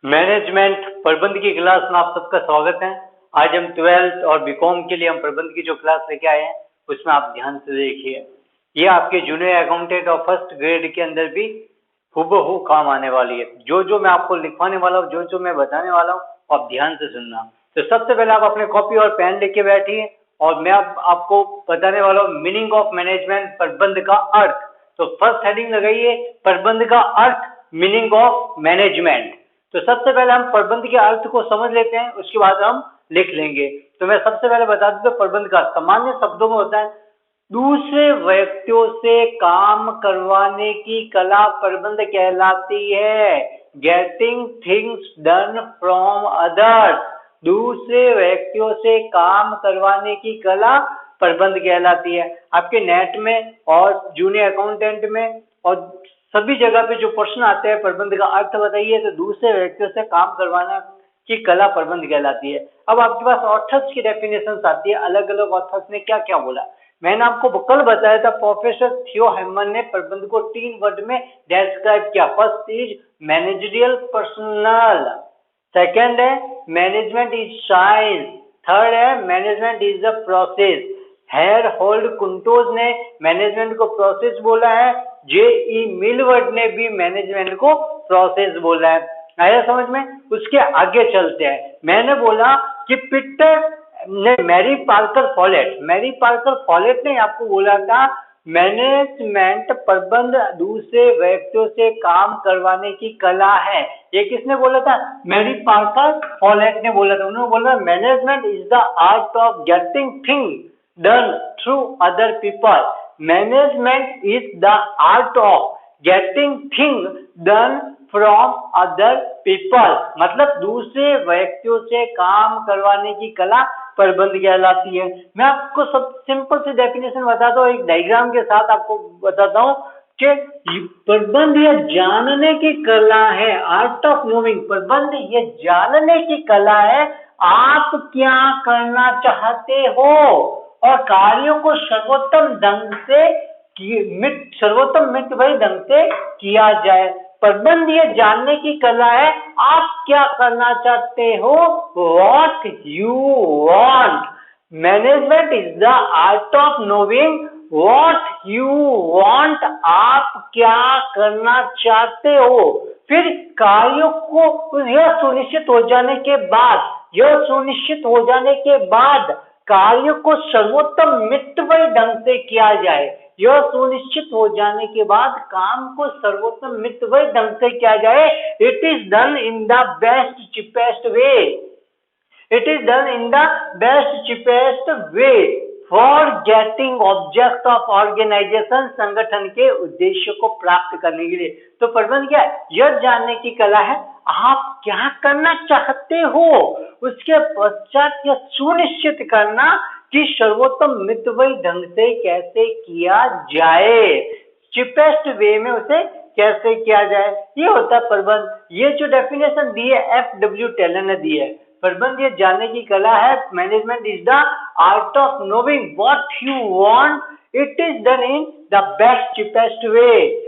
Management प्रबंध की class में आप सबका स्वागत है। आज हम 12th और बीकॉम के लिए हम प्रबंध की जो क्लास लेके आए हैं उसमें आप ध्यान से देखिए। ये आपके जूनियर अकाउंटेंट और फर्स्ट ग्रेड के अंदर भी हूबहू काम आने वाली है। जो मैं आपको लिखवाने वाला हूँ, जो मैं बताने वाला हूँ, आप ध्यान से सुनना। तो सबसे पहले आप अपने कॉपी और पेन लेके बैठिए और मैं आपको बताने वाला हूँ मीनिंग ऑफ मैनेजमेंट, प्रबंध का अर्थ। तो फर्स्ट हेडिंग लगाइए, प्रबंध का अर्थ, मीनिंग ऑफ मैनेजमेंट। तो सबसे पहले हम प्रबंध के अर्थ को समझ लेते हैं, उसके बाद हम लिख लेंगे। तो मैं सबसे पहले बता दूं, प्रबंध का सामान्य शब्दों में होता है दूसरे व्यक्तियों से काम करवाने की कला प्रबंध कहलाती है। Getting things done from others, दूसरे व्यक्तियों से काम करवाने की कला प्रबंध कहलाती है। आपके नेट में और जूनियर अकाउंटेंट में और सभी जगह पे जो प्रश्न आते हैं प्रबंध का अर्थ बताइए, तो दूसरे व्यक्तियों से काम करवाना की कला प्रबंध कहलाती है। अब आपके पास ऑथर्स की डेफिनेशन आती है, अलग अलग ऑथर्स ने क्या क्या बोला। मैंने आपको कल बताया था, प्रोफेसर थियो हेमन ने प्रबंध को 3 वर्ड में डिस्क्राइब किया। First is managerial personnel, second है मैनेजमेंट इज साइंस, थर्ड है management is the process. Harold Koontz ने मैनेजमेंट को प्रोसेस बोला है, जे.ई. मिलवर्ड ने भी मैनेजमेंट को प्रोसेस बोला है। आया समझ में? उसके आगे चलते हैं। मैंने बोला कि पीटर ने मैरी पार्कर फॉलेट ने आपको बोला था मैनेजमेंट प्रबंध दूसरे व्यक्तियों से काम करवाने की कला है। ये किसने बोला था? मैरी पार्कर फॉलेट ने बोला था। उन्होंने बोला management is the art of getting thing done through other people. Management is the art of getting things done from other people. मतलब दूसरे व्यक्तियों से काम करवाने की कला प्रबंध कहलाती है। मैं आपको सब सिंपल सी डेफिनेशन बताता हूँ, एक डायग्राम के साथ आपको बताता हूँ कि प्रबंध ये जानने की कला है। आर्ट ऑफ नोइंग, प्रबंध ये जानने की कला है आप क्या करना चाहते हो और कार्यों को सर्वोत्तम मितव्ययी ढंग से किया जाए। प्रबंध ये जानने की कला है आप क्या करना चाहते हो, what you want. Management is the art of knowing what you want, आप क्या करना चाहते हो। फिर कार्यों को यह सुनिश्चित हो जाने के बाद कार्य को सर्वोत्तम मितव्ययी ढंग से किया जाए। यह सुनिश्चित हो जाने के बाद काम को सर्वोत्तम मितव्ययी ढंग से किया जाए। It is done in the best cheapest way for getting object of organisation, संगठन के उद्देश्य को प्राप्त करने के लिए। तो प्रबंध क्या है? यह जानने की कला है आप क्या करना चाहते हो, उसके पश्चात यह सुनिश्चित करना कि सर्वोत्तम मितव्ययी ढंग से कैसे किया जाए, चीपेस्ट वे में उसे कैसे किया जाए, ये होता है प्रबंध। ये जो डेफिनेशन दी है F.W. टेलर ने दी है। प्रबंध ये जानने की कला है, management is the art of knowing what you want, it is done in the best cheapest वे,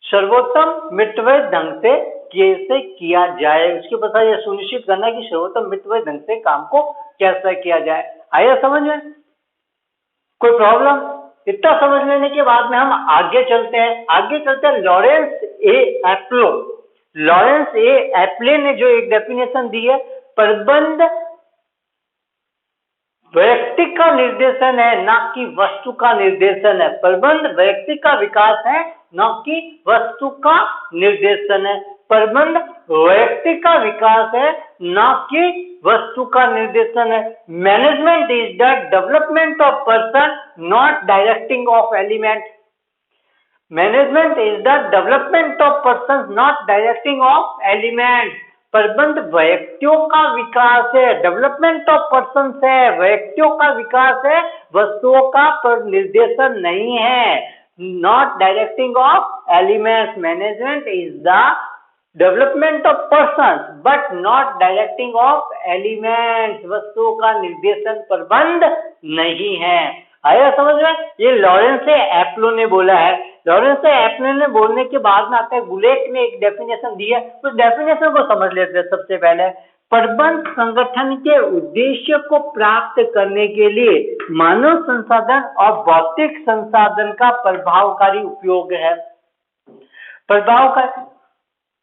सर्वोत्तम मितव्ययी ढंग से कैसे किया जाए, उसके पश्चात यह सुनिश्चित करना कि सर्वोत्तम मितव्ययी ढंग से काम को कैसे किया जाए। आया समझ में? कोई प्रॉब्लम? इतना समझ लेने के बाद में हम आगे चलते हैं। लॉरेंस ए एप्ले ने जो एक डेफिनेशन दी है, प्रबंध व्यक्ति का निर्देशन है ना कि वस्तु का निर्देशन है। प्रबंध व्यक्ति का विकास है ना कि वस्तु का निर्देशन है। प्रबंध व्यक्ति का विकास है ना कि वस्तु का निर्देशन है। Management is the development of person not directing of element. Management is the development of person not directing of element. प्रबंध व्यक्तियों का विकास है, डेवलपमेंट ऑफ पर्सन है, व्यक्तियों का विकास है, वस्तुओं का निर्देशन नहीं है। Not directing of elements, management is the development of person but not directing of elements, वस्तुओं का निर्देशन प्रबंध नहीं है। आया समझ में? ये लॉरेंस एप्लो ने बोला है। लॉरेंस एप्लो ने बोलने के बाद में आता है गुलेक ने एक डेफिनेशन दी है, उस डेफिनेशन को समझ लेते हैं। सबसे पहले प्रबंध संगठन के उद्देश्य को प्राप्त करने के लिए मानव संसाधन और भौतिक संसाधन का प्रभावकारी उपयोग है। प्रभावकारी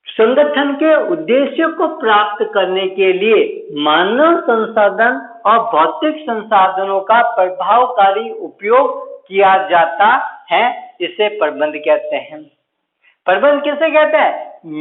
संगठन के उद्देश्य को प्राप्त करने के लिए मानव संसाधन और भौतिक संसाधनों का प्रभावकारी उपयोग किया जाता है, इसे प्रबंध कहते हैं। प्रबंध किसे कहते हैं?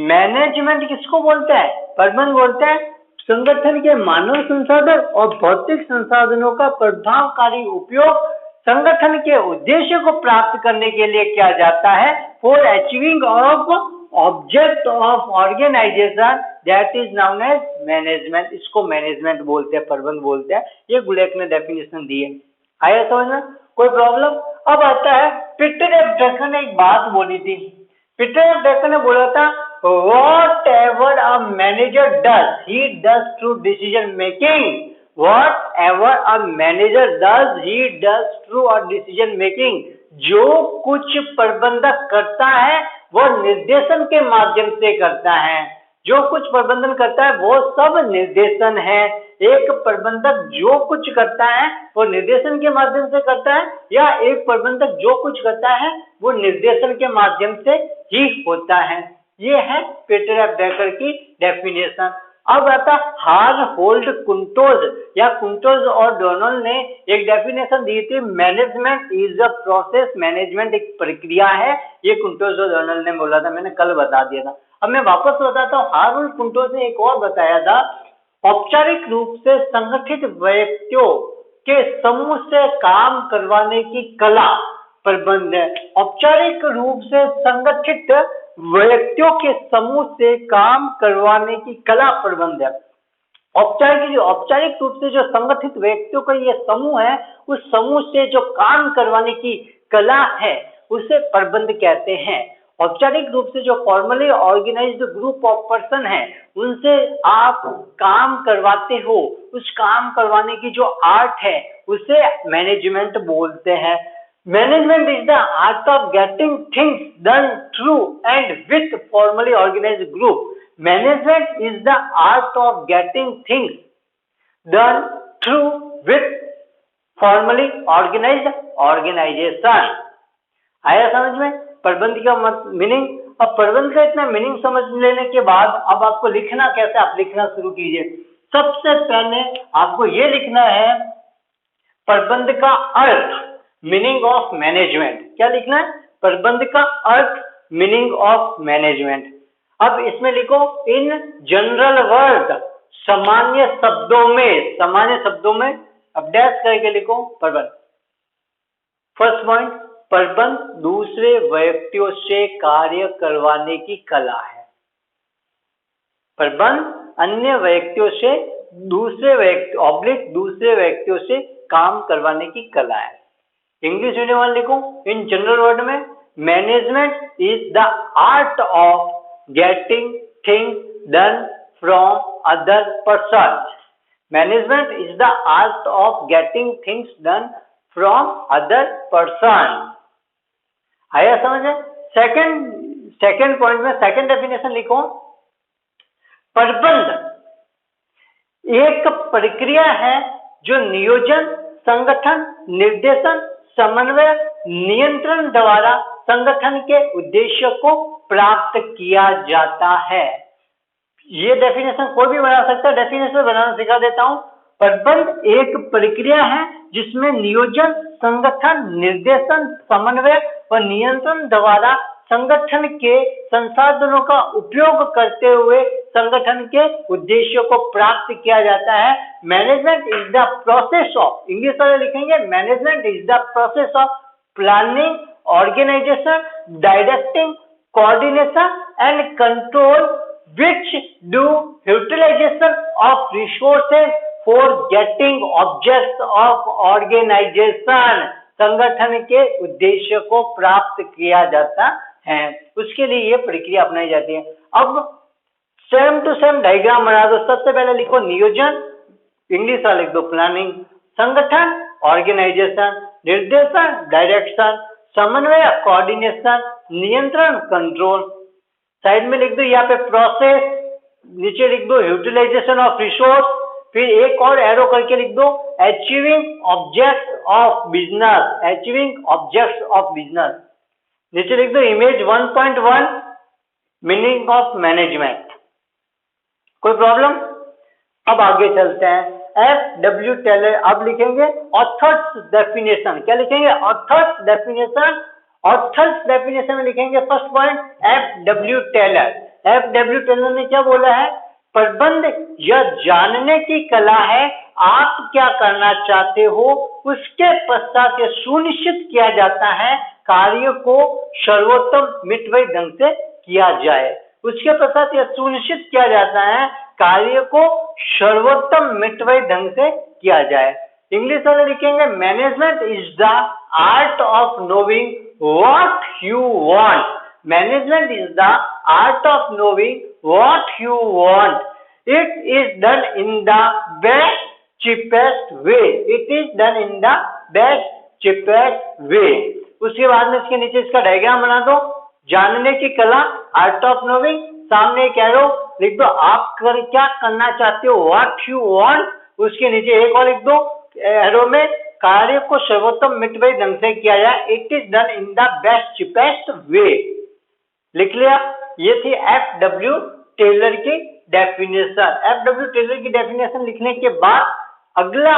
मैनेजमेंट किसको बोलते हैं? प्रबंध बोलते हैं संगठन के मानव संसाधन और भौतिक संसाधनों का प्रभावकारी उपयोग संगठन के उद्देश्य को प्राप्त करने के लिए किया जाता है, for achieving of object of organisation that is known as management. इसको मैनेजमेंट बोलते हैं, प्रबंध बोलते हैं। ये गुलेक ने डेफिनेशन दी है। आया समझ में? कोई प्रॉब्लम? अब आता है पीटर एफ ड्रकर ने एक बात बोली थी। पीटर एफ ड्रकर ने बोला था whatever a manager does, he does through decision making. Whatever a manager does, he does through a decision making. जो कुछ प्रबंधक करता है वो निर्देशन के माध्यम से करता है। जो कुछ प्रबंधन करता है वो सब निर्देशन है। एक प्रबंधक जो कुछ करता है वो निर्देशन के माध्यम से करता है, या एक प्रबंधक जो कुछ करता है वो निर्देशन के माध्यम से ही होता है। ये है पीटर एफ ड्रकर की डेफिनेशन। अब आता हार्नहोल्ड कुंटोज या कुंटोज और डोनाल्ड ने एक डेफिनेशन दी थी, management is a process. Management एक प्रक्रिया है, ये कुंटोज और डोनाल्ड ने बोला था, मैंने कल बता दिया था। अब मैं वापस बताता हूँ। हार्नहोल्ड कुंटोज ने एक और बताया था, औपचारिक रूप से संगठित व्यक्तियों के समूह से काम करवाने की कला प्रबंध है। औपचारिक रूप से संगठित व्यक्तियों के समूह से काम करवाने की कला प्रबंध है। औपचारिक रूप से जो संगठित व्यक्तियों का ये समूह है, उस समूह से जो काम करवाने की कला है उसे प्रबंध कहते हैं। औपचारिक रूप से जो formally organised group of person है उनसे आप काम करवाते हो, उस काम करवाने की जो आर्ट है उसे मैनेजमेंट बोलते हैं। Management is the art of getting things done through and with formally organized group. Management is the art of getting things done through with formally organized organization. आया समझ में प्रबंध का मीनिंग? अब प्रबंध का इतना मीनिंग समझ लेने के बाद अब आपको लिखना कैसे, आप लिखना शुरू कीजिए। सबसे पहले आपको ये लिखना है प्रबंध का अर्थ, मीनिंग ऑफ मैनेजमेंट। क्या लिखना है? प्रबंध का अर्थ, मीनिंग ऑफ मैनेजमेंट। अब इसमें लिखो इन जनरल वर्ड, सामान्य शब्दों में, सामान्य शब्दों में अब डैश करके लिखो प्रबंध। फर्स्ट पॉइंट, प्रबंध दूसरे व्यक्तियों से कार्य करवाने की कला है। प्रबंध अन्य व्यक्तियों से दूसरे व्यक्तियों से काम करवाने की कला है। इंग्लिश मीडियम वाले लिखो इन जनरल वर्ड में, management is the art of getting things done from other person. Management is the art of getting things done from other person. आया समझ में? सेकंड पॉइंट में सेकंड डेफिनेशन लिखो, प्रबंध एक प्रक्रिया है जो नियोजन, संगठन, निर्देशन, समन्वय, नियंत्रण द्वारा संगठन के उद्देश्य को प्राप्त किया जाता है। ये डेफिनेशन कोई भी बना सकता है, डेफिनेशन बनाना सिखा देता हूं। प्रबंध एक प्रक्रिया है जिसमें नियोजन, संगठन, निर्देशन, समन्वय और नियंत्रण द्वारा संगठन के संसाधनों का उपयोग करते हुए संगठन के उद्देश्यों को प्राप्त किया जाता है। Management is the process of, English वाले लिखेंगे management is the process of planning, organisation, directing, coordination and control which do utilization of resources for getting objects of organization। संगठन के उद्देश्य को प्राप्त किया जाता है, उसके लिए ये प्रक्रिया अपनाई जाती है। अब सेम टू सेम डायग्राम बना दो। सबसे पहले लिखो नियोजन, इंग्लिश वाला लिख दो प्लानिंग, संगठन, ऑर्गेनाइजेशन, निर्देशन डायरेक्शन, समन्वय कोऑर्डिनेशन, नियंत्रण कंट्रोल। साइड में लिख दो यहाँ पे प्रोसेस, नीचे लिख दो यूटिलाइजेशन ऑफ रिसोर्स, फिर एक और एरो करके लिख दो achieving objects of business, achieving objects of business. नीचे लिख दो इमेज 1.1 मीनिंग ऑफ मैनेजमेंट। कोई प्रॉब्लम? अब आगे चलते हैं। FW टेलर, अब लिखेंगे ऑथर्स डेफिनेशन। क्या लिखेंगे? Authors definition. ऑथर्स डेफिनेशन में लिखेंगे first point FW Taylor. FW Taylor ने क्या बोला है? प्रबंध यह जानने की कला है आप क्या करना चाहते हो, उसके पश्चात यह सुनिश्चित किया जाता है कार्य को सर्वोत्तम मितव्ययी ढंग से किया जाए। उसके पश्चात यह सुनिश्चित किया जाता है कार्य को सर्वोत्तम मितव्ययी ढंग से किया जाए। इंग्लिश वाले लिखेंगे management is the art of knowing what you want. Management is the art of knowing what you want. It is done in the best cheapest way. It is done in the best cheapest way. उसके बाद में इसके नीचे इसका diagram बना दो। जानने की कला, आर्ट ऑफ नोइंग, सामने एक एरो लिख दो आप क्या करना चाहते हो, व्हाट यू वांट। उसके नीचे एक और लिख दो एरो में कार्य को सर्वोत्तम मितव्ययी ढंग से किया जाए। It is done in the best cheapest वे। लिख लिया? ये थी FW टेलर की डेफिनेशन। FW टेलर की डेफिनेशन लिखने के बाद अगला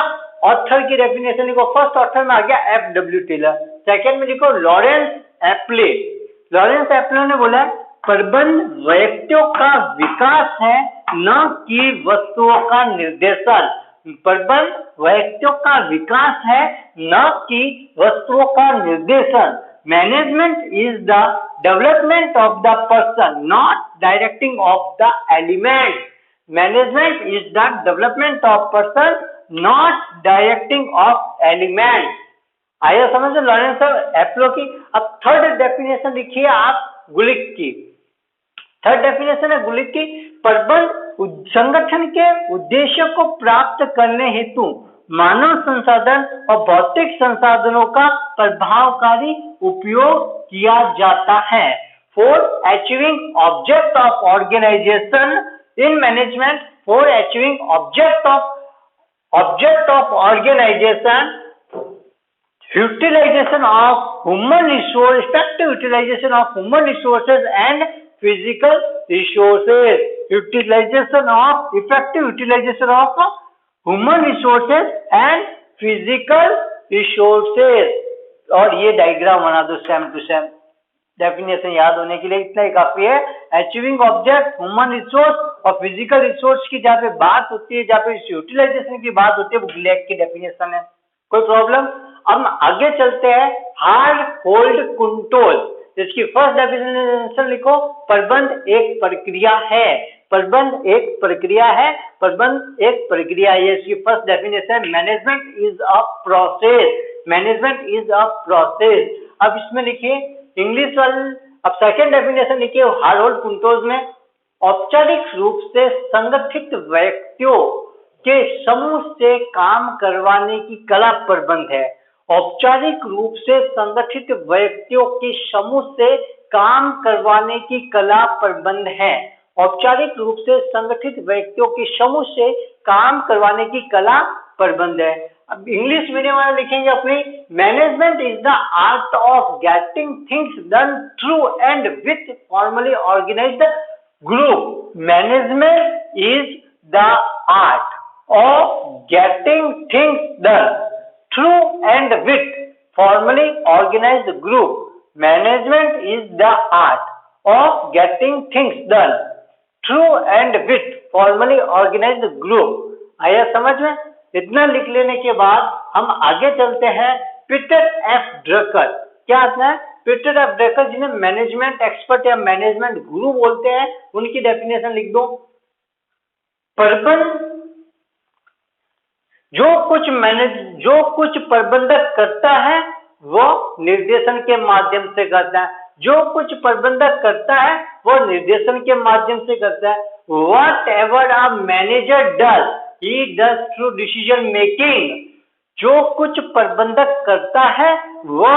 ऑथर की डेफिनेशन लिखो। फर्स्ट ऑथर में आ गया FW टेलर। सेकंड में लिखो लॉरेंस एप्ले। लॉरेंस एप्ले ने बोला प्रबंध व्यक्तियों का विकास है न कि वस्तुओं का निर्देशन। प्रबंध व्यक्तियों का विकास है न कि वस्तुओं का निर्देशन। Management is the development of the person not directing of the element. Management is the development of person not directing of element. आइए समझ लॉरेंस एप्लो की। अब थर्ड डेफिनेशन लिखिए आप गुलिक की। थर्ड डेफिनेशन है गुलिक की, प्रबंध संगठन के उद्देश्य को प्राप्त करने हेतु मानव संसाधन और भौतिक संसाधनों का प्रभावकारी उपयोग किया जाता है। For achieving object of organisation in management, for achieving object of organization, utilization of human resource, effective utilization of human resources and physical resources, effective utilization of human resources and physical resources। और ये diagram बना दो same to same. Definition याद होने के लिए इतना ही काफी है। अचीविंग ऑब्जेक्ट, ह्यूमन रिसोर्स और फिजिकल रिसोर्स की जहाँ पे बात होती है, जहाँ पे यूटिलाइजेशन की बात होती है, वो ब्लैक की डेफिनेशन है। कोई प्रॉब्लम? अब आगे चलते हैं हार्ड होल्ड कंट्रोल। इसकी फर्स्ट डेफिनेशन लिखो प्रबंध एक प्रक्रिया है। प्रबंध एक प्रक्रिया है। प्रबंध एक प्रक्रिया है। इसकी first definition management is a process. Management is a process. अब इसमें लिखिए इंग्लिश वाले। अब सेकेंड डेफिनेशन लिखिए हार्ड होल्ड कंट्रोल में औपचारिक रूप से संगठित व्यक्तियों के समूह से काम करवाने की कला प्रबंध है। औपचारिक रूप से संगठित व्यक्तियों के समूह से काम करवाने की कला प्रबंध है। औपचारिक रूप से संगठित व्यक्तियों के समूह से काम करवाने की कला प्रबंध है। अब इंग्लिश मीडियम वाले लिखेंगे अपनी management is the art of getting things done through and with formally organised group. Management is the art of getting things done through and with formally organized group. Management is the art of getting things done through and with formally organized group. आया समझ में? इतना लिख लेने के बाद हम आगे चलते हैं पीटर एफ ड्रकर। क्या आता है? पीटर एफ ड्रकर जिन्हें मैनेजमेंट एक्सपर्ट या मैनेजमेंट गुरु बोलते हैं, उनकी डेफिनेशन लिख दो। प्रबंध जो कुछ प्रबंधक करता है वो निर्देशन के माध्यम से करता है। जो कुछ प्रबंधक करता है वो निर्देशन के माध्यम से करता है। Whatever a manager does, he does through decision making. जो कुछ प्रबंधक करता है वो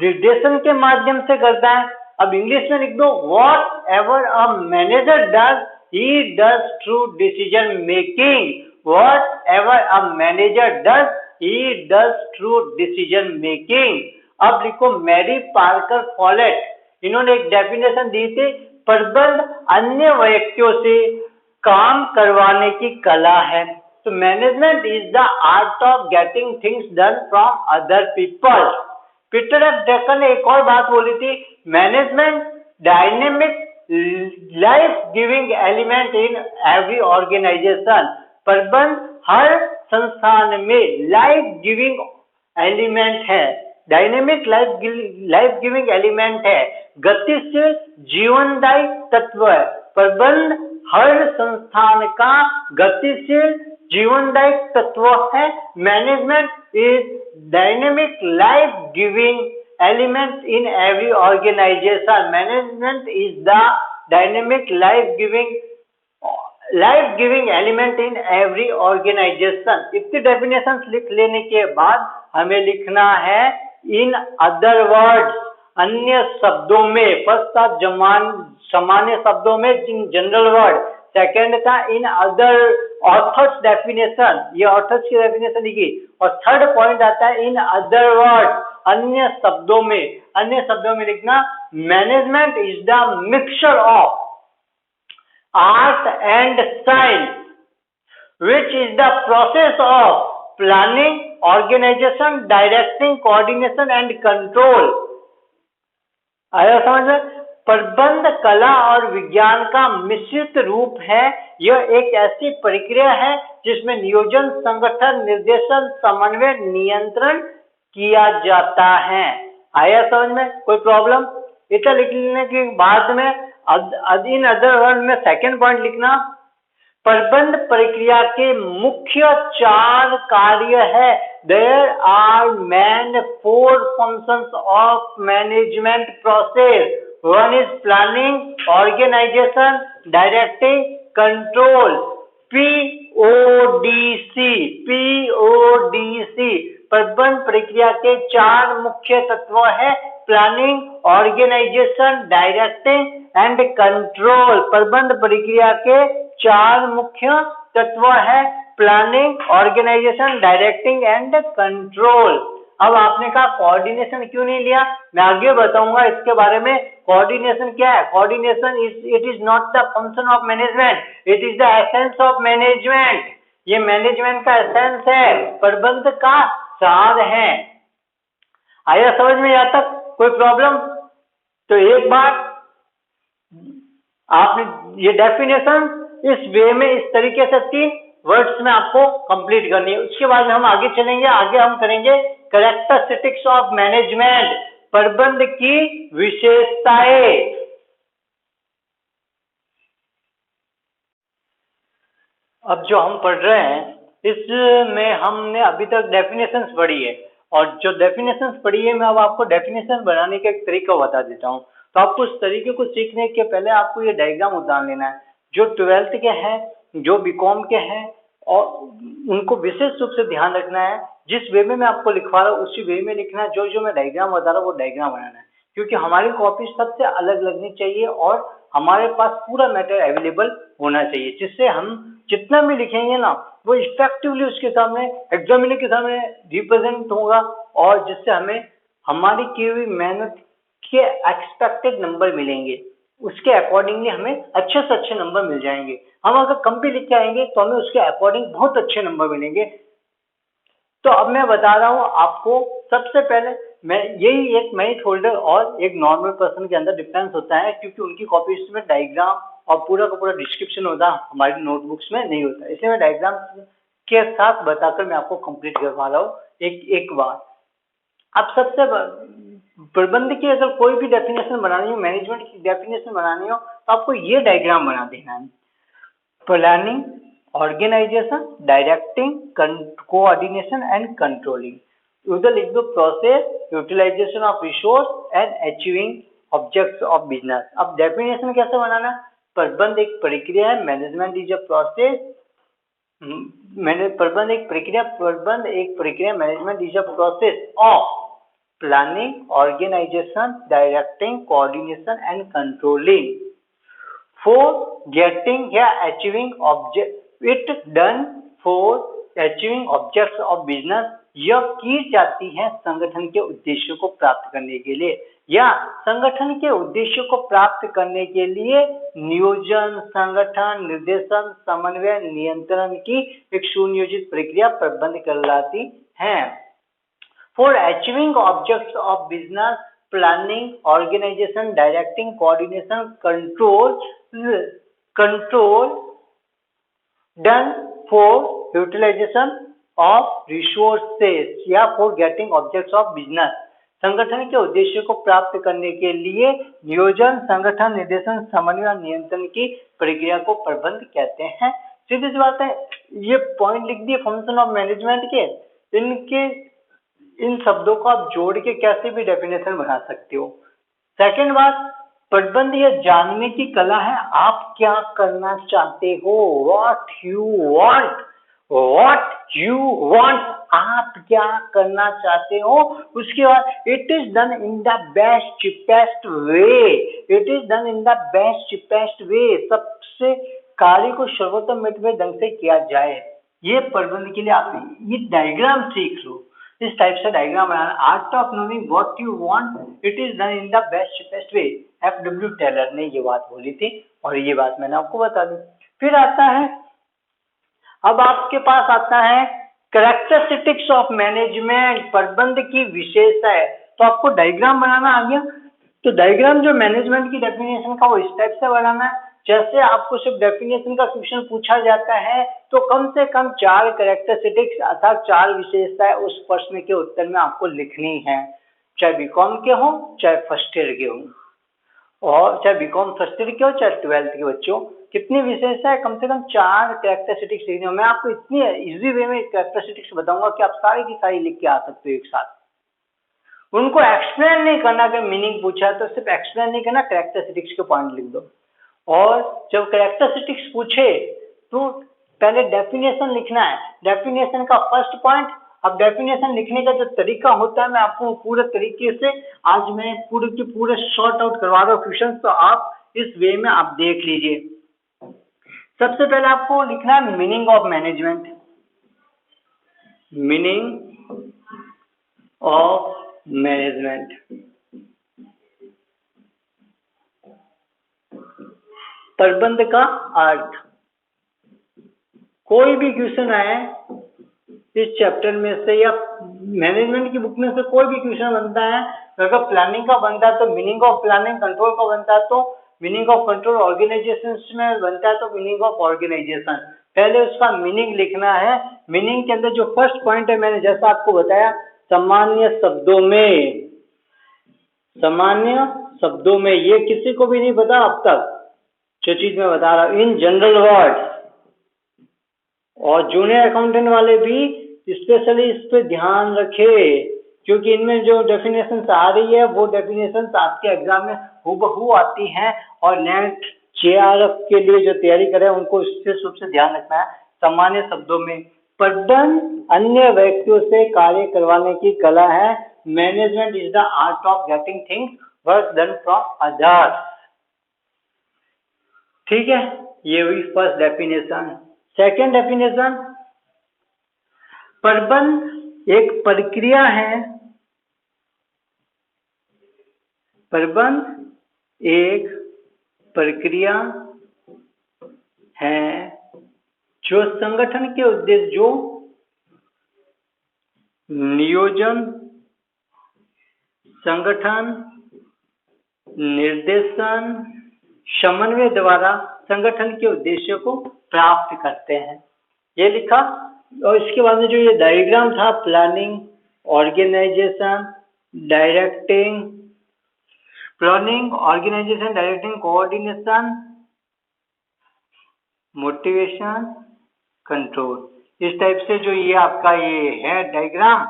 निर्देशन के माध्यम से करता है। अब इंग्लिश में लिख दो, what ever a manager does he does through decision making. What ever a manager does he does through decision making. अब लिखो मैरी पार्कर फॉलेट, इन्होंने एक डेफिनेशन दी थी, प्रबंध अन्य व्यक्तियों से काम करवाने की कला है। तो management is the art of getting things done from other people. Peter F Drucker ने एक और बात बोली थी, management dynamic life giving element in every organisation. प्रबंध हर संस्थान में लाइफ गिविंग एलिमेंट है, डायनेमिक लाइफ गिविंग एलिमेंट है, गतिशील जीवनदायी तत्व है। प्रबंध हर संस्थान का गतिशील जीवनदायी तत्व है। Management is dynamic life giving element in every organisation. Management is the dynamic life giving element in every organisation. इतनी डेफिनेशन लिख लेने के बाद हमें लिखना है इन अदर वर्ड्स, अन्य शब्दों में। फर्स्ट था सामान्य शब्दों में, जनरल वर्ड। सेकेंड था इन अदर ऑथर्स डेफिनेशन, ये ऑथर्स की डेफिनेशन लिखी। और थर्ड पॉइंट आता है इन अदर वर्ड, अन्य शब्दों में। अन्य शब्दों में लिखना, management is the mixture of art and science which is the process of planning, organisation, directing, coordination and control. आया समझ में? प्रबंध कला और विज्ञान का मिश्रित रूप है। यह एक ऐसी प्रक्रिया है जिसमें नियोजन, संगठन, निर्देशन, समन्वय, नियंत्रण किया जाता है। आया समझ में? कोई प्रॉब्लम? इतना लिखने के बाद में इन अदर वर्ड में सेकंड पॉइंट लिखना, प्रबंध प्रक्रिया के मुख्य 4 कार्य है। There are main 4 functions of management process. One is planning, organisation, directing, control. PODC प्रबंध प्रक्रिया के 4 मुख्य तत्व है, planning, organisation, directing and control. प्रबंध प्रक्रिया के 4 मुख्य तत्व है, planning, organisation, directing and control. अब आपने कहा कोऑर्डिनेशन क्यों नहीं लिया, मैं आगे बताऊंगा इसके बारे में। कोऑर्डिनेशन क्या है? Coordination it is not the function of management, it is the essence of management. ये मैनेजमेंट का एसेंस है, प्रबंध का सार है। आया समझ में यहाँ तक? कोई प्रॉब्लम? तो एक बार आपने ये डेफिनेशन इस वे में, इस तरीके से 3 वर्ड्स में आपको कंप्लीट करनी है। उसके बाद हम आगे चलेंगे, आगे हम करेंगे कैरेक्टरिस्टिक्स ऑफ मैनेजमेंट, प्रबंध की विशेषताएं। अब जो हम पढ़ रहे हैं इसमें हमने अभी तक डेफिनेशंस पढ़ी है, और जो डेफिनेशंस पढ़ी है मैं अब आपको डेफिनेशन बनाने का एक तरीका बता देता हूँ। तो आपको उस तरीके को सीखने के पहले आपको ये डायग्राम उतार लेना है। जो 12th के हैं, जो बीकॉम के हैं, और उनको विशेष रूप से ध्यान रखना है। जिस वे में मैं आपको लिखवा रहा हूँ उसी वे में लिखना है। जो मैं डायग्राम बता रहा हूँ वो डायग्राम बनाना है, क्योंकि हमारी कॉपी सबसे अलग लगनी चाहिए और हमारे पास पूरा मैटर अवेलेबल होना चाहिए, जिससे हम जितना भी लिखेंगे ना वो इफेक्टिवली उसके सामने, एग्जामिनर के सामने रिप्रेजेंट होगा, और जिससे हमें हमारी की हुई मेहनत के एक्सपेक्टेड नंबर मिलेंगे। उसके अकॉर्डिंगली हमें अच्छे से अच्छे नंबर मिल जाएंगे। हम अगर कम भी लिख के आएंगे तो हमें उसके अकॉर्डिंग बहुत अच्छे नंबर मिलेंगे। तो अब मैं बता रहा हूँ आपको, सबसे पहले मैं यही एक मैथ होल्डर और एक नॉर्मल पर्सन के अंदर डिफरेंस होता है, क्योंकि उनकी कॉपीज में डायग्राम और पूरा का पूरा डिस्क्रिप्शन होता है, हमारी नोटबुक्स में नहीं होता। इसलिए मैं डायग्राम के साथ बताकर मैं आपको कंप्लीट करवा रहा हूँ एक बार। अब सबसे प्रबंध की अगर कोई भी डेफिनेशन बनानी हो, मैनेजमेंट की डेफिनेशन बनानी हो, तो आपको ये डायग्राम बना देना है। Planning, organisation, directing, coordination and controlling. उधर लिख दो process, utilisation of resource and achieving objects of business. अब डेफिनेशन कैसे बनाना है? प्रबंध एक प्रक्रिया है, मैनेजमेंट इज अ प्रोसेस मैंने प्रबंध एक प्रक्रिया management is a process of planning, organisation, directing, coordination and controlling for getting या achieving object it done for achieving objects of business. यह की जाती है संगठन के उद्देश्यों को प्राप्त करने के लिए या संगठन के उद्देश्यों को प्राप्त करने के लिए नियोजन, संगठन, निर्देशन, समन्वय, नियंत्रण की एक सुनियोजित प्रक्रिया प्रबंध कहलाती है। For achieving objects of business, planning, organisation, directing, coordination, control done for utilisation of resources या for getting objects of business. संगठन के उद्देश्य को प्राप्त करने के लिए नियोजन, संगठन, निर्देशन, समन्वय और नियंत्रण की प्रक्रिया को प्रबंध कहते हैं। सीधी सी बात है, ये पॉइंट लिख दिए फंक्शन ऑफ मैनेजमेंट के, इन शब्दों को आप जोड़ के कैसे भी डेफिनेशन बना सकते हो। सेकंड बात, प्रबंध यह जानने की कला है आप क्या करना चाहते हो, व्हाट यू वांट, आप क्या करना चाहते हो। उसके बाद it is done in the best cheapest वे, सबसे कार्य को सर्वोत्तम मितव्यय ढंग से किया जाए। ये प्रबंध के लिए आप ये डायग्राम सीख लो, इस टाइप से डायग्राम बनाना। Art of knowing what you want it is done in the best cheapest way, F.W. Taylor ने ये बात बोली थी और ये बात मैंने आपको बता दी। फिर आता है, अब आपके पास आता है कैरेक्टरिस्टिक्स ऑफ मैनेजमेंट, प्रबंध की विशेषता है। तो आपको डायग्राम बनाना आ गया, तो डायग्राम जो मैनेजमेंट की डेफिनेशन का वो इस टाइप से बनाना है। जैसे आपको सिर्फ डेफिनेशन का क्वेश्चन पूछा जाता है तो कम से कम 4 कैरेक्टरिस्टिक्स अर्थात 4 विशेषताएं उस प्रश्न के उत्तर में आपको लिखनी है, चाहे बीकॉम के हो चाहे फर्स्ट ईयर के हो, और चाहे बीकॉम फर्स्ट ईयर के हो चाहे 12th के बच्चों। कितनी विशेषता है, कम से कम 4 कैरेक्टरिस्टिक्स लिखनी हो। मैं आपको इतनी इजी वे में कैरेक्टरिस्टिक्स बताऊंगा कि आप सारी की सारी लिख के आ सकते हो एक साथ। उनको एक्सप्लेन नहीं करना, अगर मीनिंग पूछा तो सिर्फ एक्सप्लेन नहीं करना, कैरेक्टरिस्टिक्स के पॉइंट लिख दो। और जब कैरेक्टरिस्टिक्स पूछे तो पहले डेफिनेशन लिखना है, डेफिनेशन का फर्स्ट पॉइंट। अब डेफिनेशन लिखने का जो तरीका होता है मैं आपको पूरे तरीके से आज मैं पूरे के पूरे शॉर्ट आउट करवा रहा हूँ क्वेश्चन, तो आप इस वे में आप देख लीजिए। सबसे पहले आपको लिखना है meaning of management, meaning of management. प्रबंध का अर्थ, कोई भी क्वेश्चन आए इस चैप्टर में से या मैनेजमेंट की बुक में से कोई भी क्वेश्चन बनता है, अगर प्लानिंग का बनता है तो मीनिंग ऑफ प्लानिंग, कंट्रोल का बनता है तो मीनिंग ऑफ कंट्रोल, ऑर्गेनाइजेशन में बनता है तो मीनिंग ऑफ ऑर्गेनाइजेशन। पहले उसका मीनिंग लिखना है। मीनिंग के अंदर जो फर्स्ट पॉइंट है मैंने जैसा आपको बताया, सामान्य शब्दों में, ये किसी को भी नहीं पता अब तक जो चीज मैं बता रहा हूं, इन जनरल वर्ड। और जूनियर अकाउंटेंट वाले भी स्पेशली इस पे ध्यान रखे, क्योंकि इनमें जो डेफिनेशन आ रही है वो डेफिनेशन आपके एग्जाम में हूबहू आती हैं, और नेट JRF के लिए जो तैयारी करें उनको विशेष रूप से ध्यान रखना है। सामान्य शब्दों में, प्रबंध अन्य व्यक्तियों से कार्य करवाने की कला है। Management is the art of getting things work done from others. ठीक है, ये हुई फर्स्ट डेफिनेशन। सेकेंड डेफिनेशन, प्रबंध एक प्रक्रिया है, प्रबंध एक प्रक्रिया है जो संगठन के उद्देश्य, जो नियोजन, संगठन, निर्देशन, समन्वय द्वारा संगठन के उद्देश्यों को प्राप्त करते हैं, ये लिखा। और इसके बाद में जो ये डायग्राम था, planning, organisation, directing, coordination, motivation, control. इस टाइप से जो ये आपका ये है डायग्राम,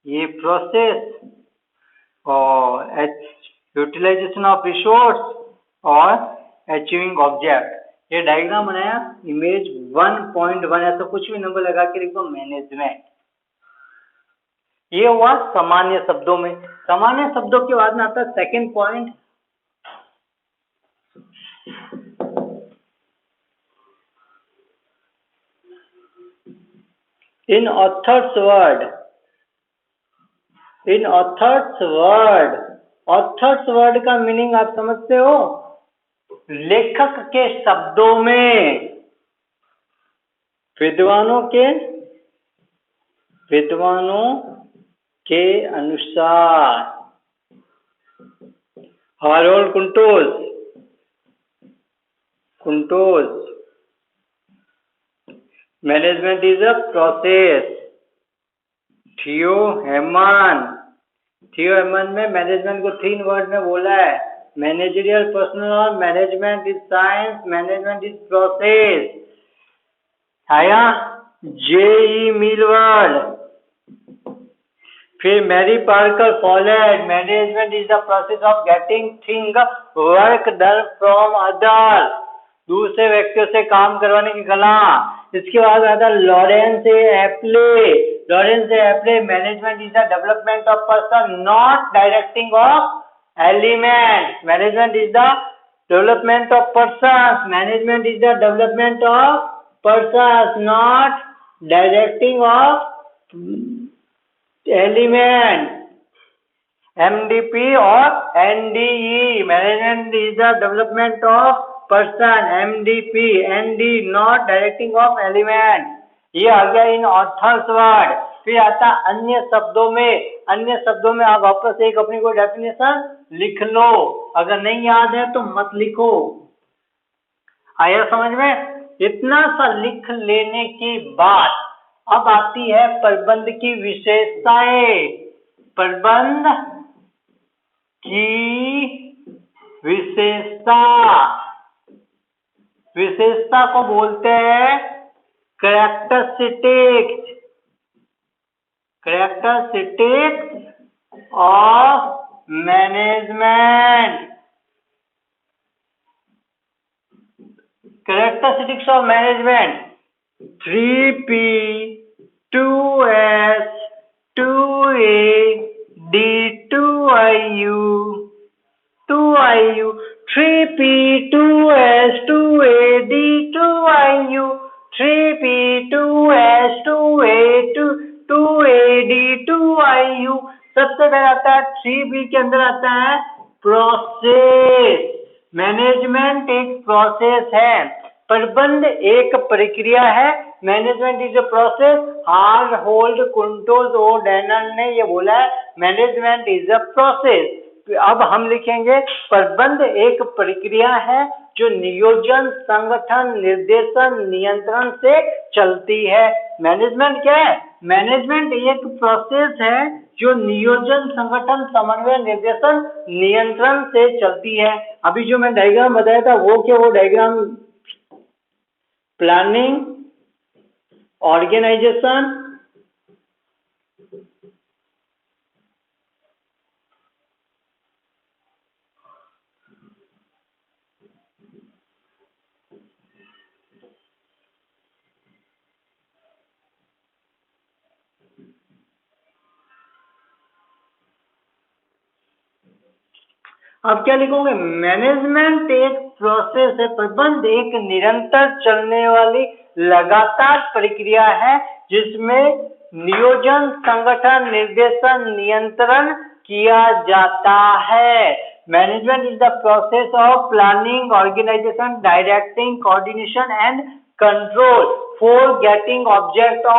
ये प्रोसेस और यूटिलाइजेशन ऑफ रिसोर्स और अचीविंग ऑब्जेक्ट, ये डायग्राम बनाया, इमेज 1.1 ऐसा कुछ भी नंबर लगा के लिख दो, मैनेजमेंट। ये हुआ सामान्य शब्दों में। सामान्य शब्दों के बाद में आता है सेकंड पॉइंट, इन ऑथर्स वर्ड। इन ऑथर्स वर्ड, ऑथर्स वर्ड का मीनिंग आप समझते हो? लेखक के शब्दों में, विद्वानों के अनुसार। Harold Koontz, management is a process. Theo Haimann में मैनेजमेंट को 3 वर्ड में बोला है, managerial personnel, management is science, management is process. आया J.E. मिलवर्ड। फिर Mary Parker Follett, management is the process of getting thing work done from other, दूसरे व्यक्तियों से काम करवाने की कला। इसके बाद आता है Lawrence एप्ले, management is the development of person not directing of element. Management is the development of person, management is the development of person not directing of element. MDP और NDE, management is the development of person, MDP, ND not directing of element. ये आ गया इन authors word. फिर आता अन्य शब्दों में आप वापस एक अपनी कोई डेफिनेशन लिख लो, अगर नहीं याद है तो मत लिखो। आया समझ में? इतना सा लिख लेने के बाद अब आती है प्रबंध की विशेषताएं। प्रबंध की विशेषता को बोलते हैं characteristics of management. Characteristics of management 3P, 2S, 2A, D, 2IU, 3P, 2S, 2A, D, 2IU, 3P, 2S, 2A, 2A, D, 2IU। सबसे पहले आता है 3B के अंदर आता है प्रोसेस। मैनेजमेंट एक प्रोसेस है, प्रबंध एक प्रक्रिया है। Management is a process. Harold Koontz और डैनल ने ये बोला है मैनेजमेंट इज अ प्रोसेस। अब हम लिखेंगे प्रबंध एक प्रक्रिया है जो नियोजन, संगठन, निर्देशन, नियंत्रण से चलती है। मैनेजमेंट क्या है? मैनेजमेंट एक प्रोसेस है जो नियोजन, संगठन, समन्वय, निर्देशन, नियंत्रण से चलती है। अभी जो मैं डायग्राम बताया था वो क्या? वो डायग्राम प्लानिंग, ऑर्गेनाइजेशन, अब क्या लिखोगे? मैनेजमेंट एक प्रोसेस है, प्रबंध एक निरंतर चलने वाली लगातार प्रक्रिया है जिसमें नियोजन, संगठन, निर्देशन, नियंत्रण किया जाता है। Management is the process of planning, organisation, directing, coordination and control for getting object of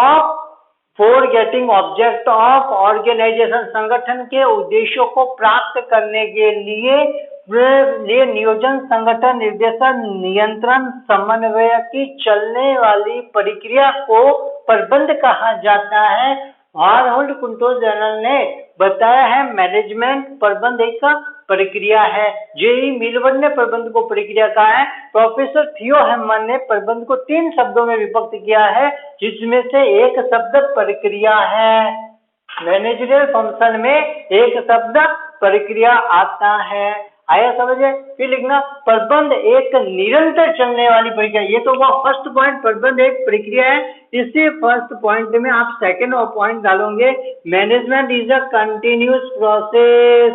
organisation. संगठन के उद्देश्यों को प्राप्त करने के लिए नियोजन, संगठन, निर्देशन, नियंत्रण, समन्वय की चलने वाली प्रक्रिया को प्रबंध कहा जाता है। हारोल्ड कुंटोज ने बताया है मैनेजमेंट प्रबंध एक प्रक्रिया है। J.E. मिलवर्ड ने प्रबंध को प्रक्रिया कहा है। प्रोफेसर थियो हेमन ने प्रबंध को 3 शब्दों में विभक्त किया है जिसमें से एक शब्द प्रक्रिया है। मैनेजरियल फंक्शन में एक शब्द प्रक्रिया आता है। आया समझ में? फिर लिखना प्रबंध एक निरंतर चलने वाली प्रक्रिया। ये तो वो फर्स्ट पॉइंट, प्रबंध एक प्रक्रिया है। इसी फर्स्ट पॉइंट में आप सेकंड और पॉइंट डालोगे, management is a continuous process.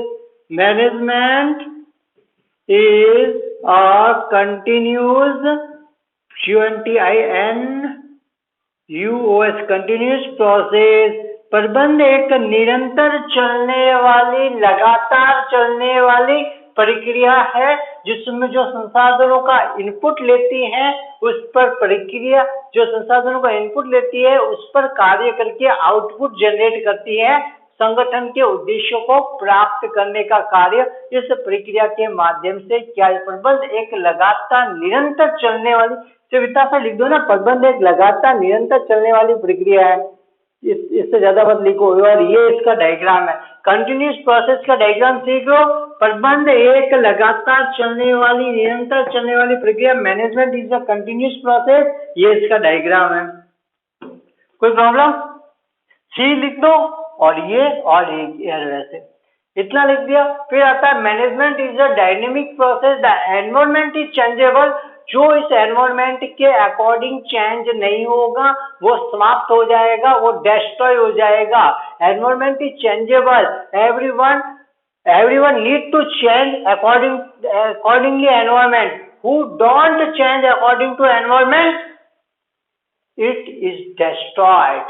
Management is a continuous continuous process। प्रबंध एक निरंतर चलने वाली, लगातार चलने वाली प्रक्रिया है, जिसमें जो संसाधनों का इनपुट लेती है उस पर प्रक्रिया, जो संसाधनों का इनपुट लेती है उस पर कार्य करके आउटपुट जनरेट करती है। संगठन के उद्देश्यों को प्राप्त करने का कार्य इस प्रक्रिया के माध्यम से किया। प्रबंध एक लगातार निरंतर चलने वाली, विस्तार से लिख दो ना, प्रबंध एक लगातार निरंतर चलने वाली प्रक्रिया है। इससे ज्यादा मत लिखो। और ये इसका डायग्राम है, कंटिन्यूअस प्रोसेस का डायग्राम सीख लो। प्रबंध एक लगातार चलने वाली, निरंतर चलने वाली प्रक्रिया, management is a continuous process, ये इसका डायग्राम है। कोई प्रॉब्लम? सी लिख दो और ये और एक वैसे इतना लिख दिया। फिर आता है management is a dynamic process, the environment is changeable. जो इस एनवायरनमेंट के अकॉर्डिंग चेंज नहीं होगा वो समाप्त हो जाएगा, वो डिस्ट्रॉय हो जाएगा। Environment is changeable, everyone need to change accordingly environment। who don't change according to environment, it is destroyed।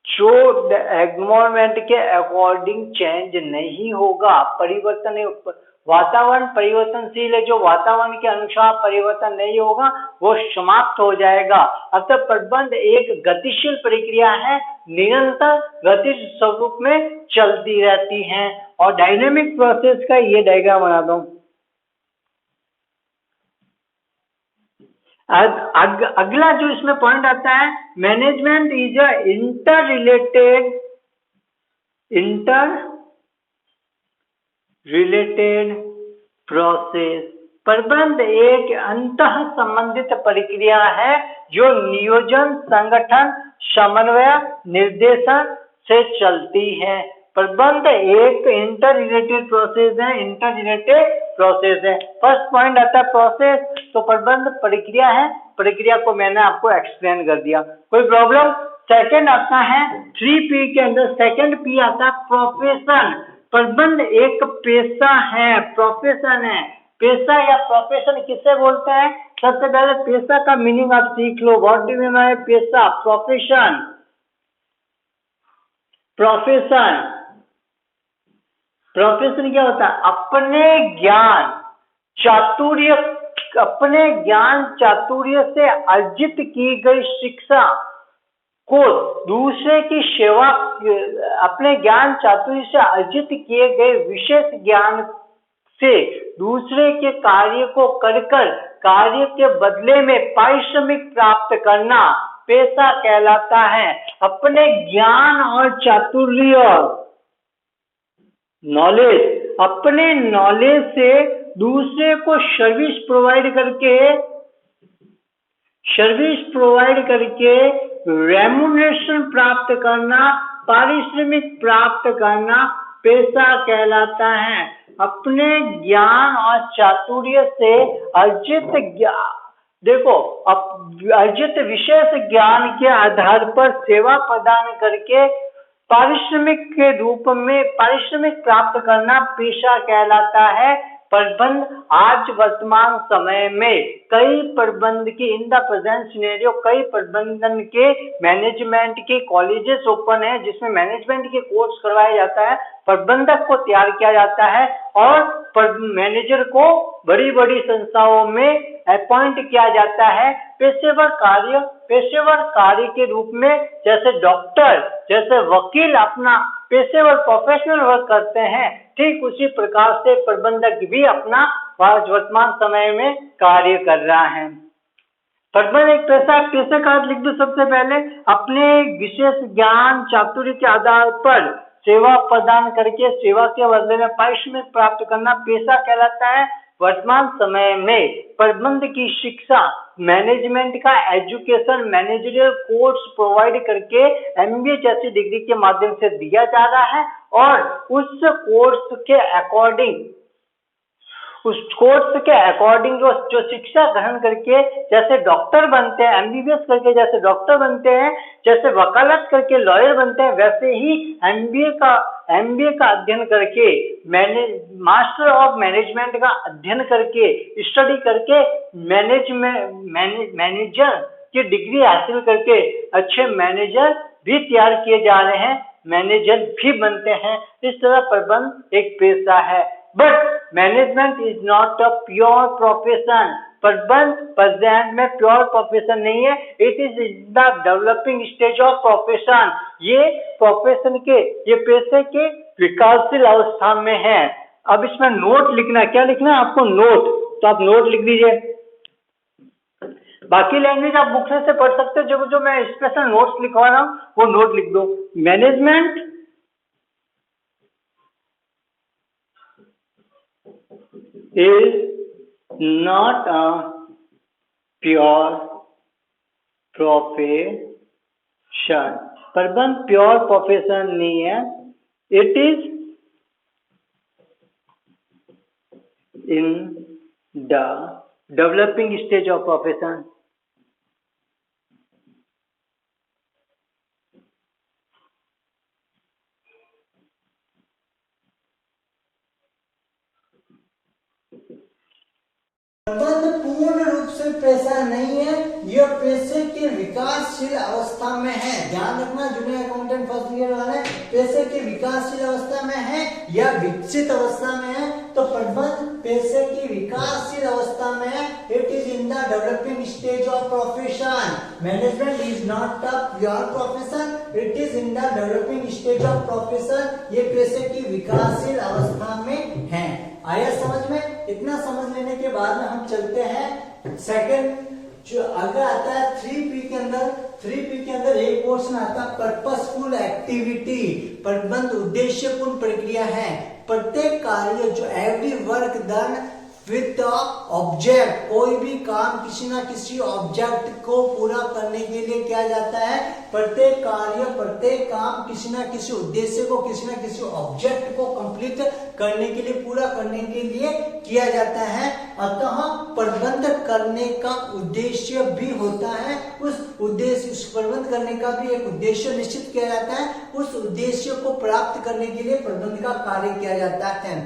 जो एनवायरमेंट के अकॉर्डिंग चेंज नहीं होगा, परिवर्तन नहीं, वातावरण परिवर्तनशील है, जो वातावरण के अनुसार परिवर्तन नहीं होगा वो समाप्त हो जाएगा। अतः प्रबंध एक गतिशील प्रक्रिया है, निरंतर गतिशील स्वरूप में चलती रहती है। और डायनेमिक प्रोसेस का ये डायग्राम बना दो। अगला जो इसमें पॉइंट आता है, management is a inter process. प्रबंध एक अंतः संबंधित प्रक्रिया है जो नियोजन, संगठन, समन्वय, निर्देशन से चलती है। प्रबंध एक इंटर रिलेटेड प्रोसेस है। फर्स्ट पॉइंट आता है प्रोसेस, तो प्रबंध प्रक्रिया है, प्रक्रिया को मैंने आपको एक्सप्लेन कर दिया। कोई प्रॉब्लम? सेकंड आता है 3P के अंदर, सेकंड P आता है प्रोफेशन। प्रबंध एक पेशा है, प्रोफेशन है। पेशा या प्रोफेशन किसे बोलते हैं? सबसे पहले पेशा का मीनिंग आप सीख लो। What do you mean by पेशा? प्रोफेशन। प्रोफेशन क्या होता है? अपने ज्ञान चातुर्य से अर्जित की गई शिक्षा को दूसरे की सेवा, अपने ज्ञान चातुर्य से अर्जित किए गए विशेष ज्ञान से दूसरे के कार्य को कर कार्य के बदले में पारिश्रमिक प्राप्त करना पेशा कहलाता है। अपने ज्ञान और चातुर्य, नॉलेज, अपने नॉलेज से दूसरे को सर्विस प्रोवाइड करके रेम्युनरेशन प्राप्त करना, पारिश्रमिक प्राप्त करना पेशा कहलाता है। अपने ज्ञान और चातुर्य से अर्जित अर्जित विशेष ज्ञान के आधार पर सेवा प्रदान करके पारिश्रमिक के रूप में पारिश्रमिक प्राप्त करना पेशा कहलाता है। प्रबंध आज वर्तमान समय में कई प्रबंध की इन द प्रेजेंट सिनेरियो कई प्रबंधन के मैनेजमेंट के कॉलेजेस ओपन है, जिसमें मैनेजमेंट के कोर्स करवाया जाता है, प्रबंधक को तैयार किया जाता है और मैनेजर को बड़ी बड़ी संस्थाओं में अपॉइंट किया जाता है पेशेवर कार्य के रूप में। जैसे डॉक्टर, जैसे वकील अपना पेशेवर प्रोफेशनल वर्क करते हैं, ठीक उसी प्रकार से प्रबंधक भी अपना वर्तमान समय में कार्य कर रहा है। प्रबंध एक पेशा का लिख दो सबसे पहले। अपने विशेष ज्ञान चातुर्य के आधार पर सेवा प्रदान करके सेवा के बदले में पारिश्रमिक प्राप्त करना पेशा कहलाता है। वर्तमान समय में प्रबंध की शिक्षा मैनेजमेंट का एजुकेशन, मैनेजरियल कोर्स प्रोवाइड करके MBA जैसी डिग्री के माध्यम से दिया जा रहा है और उस कोर्स के अकॉर्डिंग उस कोर्स के अकॉर्डिंग जो शिक्षा ग्रहण करके जैसे डॉक्टर बनते हैं, एमबीबीएस करके जैसे डॉक्टर बनते हैं, जैसे वकालत करके लॉयर बनते हैं, वैसे ही एमबीए का अध्ययन करके मास्टर ऑफ मैनेजमेंट का अध्ययन करके स्टडी करके मैनेजर की डिग्री हासिल करके अच्छे मैनेजर भी तैयार किए जा रहे हैं, मैनेजर भी बनते हैं। इस तरह प्रबंध एक पेशा है। But management is not a pure profession. प्रबंध प्रेजेंट में प्योर प्रोफेशन नहीं है, it is the developing stage of profession. ये प्रोफेशन के, ये पेशे के विकासशील अवस्था में है। अब इसमें नोट लिखना, क्या लिखना है आपको? नोट। तो आप नोट लिख दीजिए। बाकी लैंग्वेज आप बुक से पढ़ सकते हो, जो मैं स्पेशल नोट्स लिखवा रहा हूं वो नोट लिख दो। Management is not a pure profession। प्रबंध प्योर प्रोफेशन नहीं है, it is in the developing stage of profession. प्रबंध पूर्ण रूप से पेशा नहीं है, यह पेशे के विकासशील अवस्था में है। ध्यान रखना जूनियर अकाउंटेंट फर्स्ट ईयर वाले, पेशे के विकासशील अवस्था में है या विकसित अवस्था में है। तो प्रबंध पेशे की विकासशील अवस्था में है, it is in the developing stage of profession. Management is not a pure profession, it is in the developing stage of profession. ये पेशे की विकासशील अवस्था में है। आया समझ में? इतना समझ लेने के बाद में हम चलते हैं सेकंड, जो आगे आता है 3P के अंदर। 3P के अंदर एक पोर्शन आता है पर्पसफुल एक्टिविटी। प्रबंध उद्देश्यपूर्ण प्रक्रिया है। प्रत्येक कार्य जो every work done with object, कोई भी काम किसी ना किसी ऑब्जेक्ट को पूरा करने के लिए किया जाता है। प्रत्येक कार्य, प्रत्येक काम किसी ना किसी उद्देश्य को, किसी ना किसी ऑब्जेक्ट को कंप्लीट करने के लिए, पूरा करने के लिए किया जाता है। अतः प्रबंध करने का उद्देश्य भी होता है। उस प्रबंध करने का भी एक उद्देश्य निश्चित किया जाता है। उस उद्देश्य को प्राप्त करने के लिए प्रबंध का कार्य किया जाता है।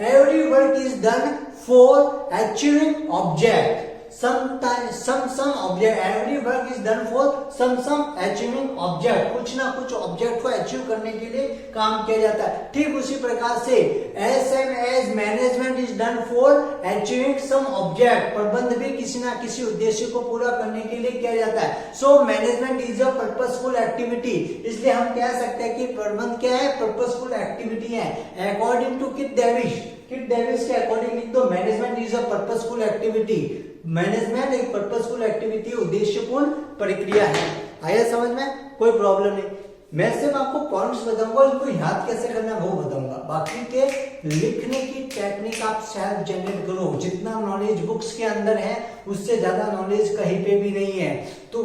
Every work is done for achieving object. Some object. Every work is done for some achieving object. कुछ ना कुछ ऑब्जेक्ट को अचीव करने के लिए काम किया जाता है। ठीक उसी प्रकार से as management is done for achieving some object. प्रबंध भी किसी ना किसी उद्देश्य को पूरा करने के लिए किया जाता है। So management is a purposeful activity. इसलिए हम कह सकते हैं कि प्रबंध क्या है? पर्पसफुल एक्टिविटी है। According to किट डेविस के अकॉर्डिंग लिख दो, management is a purposeful activity. Management एक पर्पसफुल एक्टिविटी, उद्देश्यपूर्ण प्रक्रिया है। आया समझ में? कोई प्रॉब्लम नहीं। मैं सिर्फ आपको पॉइंट्स बताऊंगा, इनको याद कैसे करना है वो बताऊंगा। बाकी के लिखने की टेक्निक आप सेल्फ जनरेट करो। जितना नॉलेज बुक्स के अंदर है उससे ज्यादा नॉलेज कहीं पे भी नहीं है। तो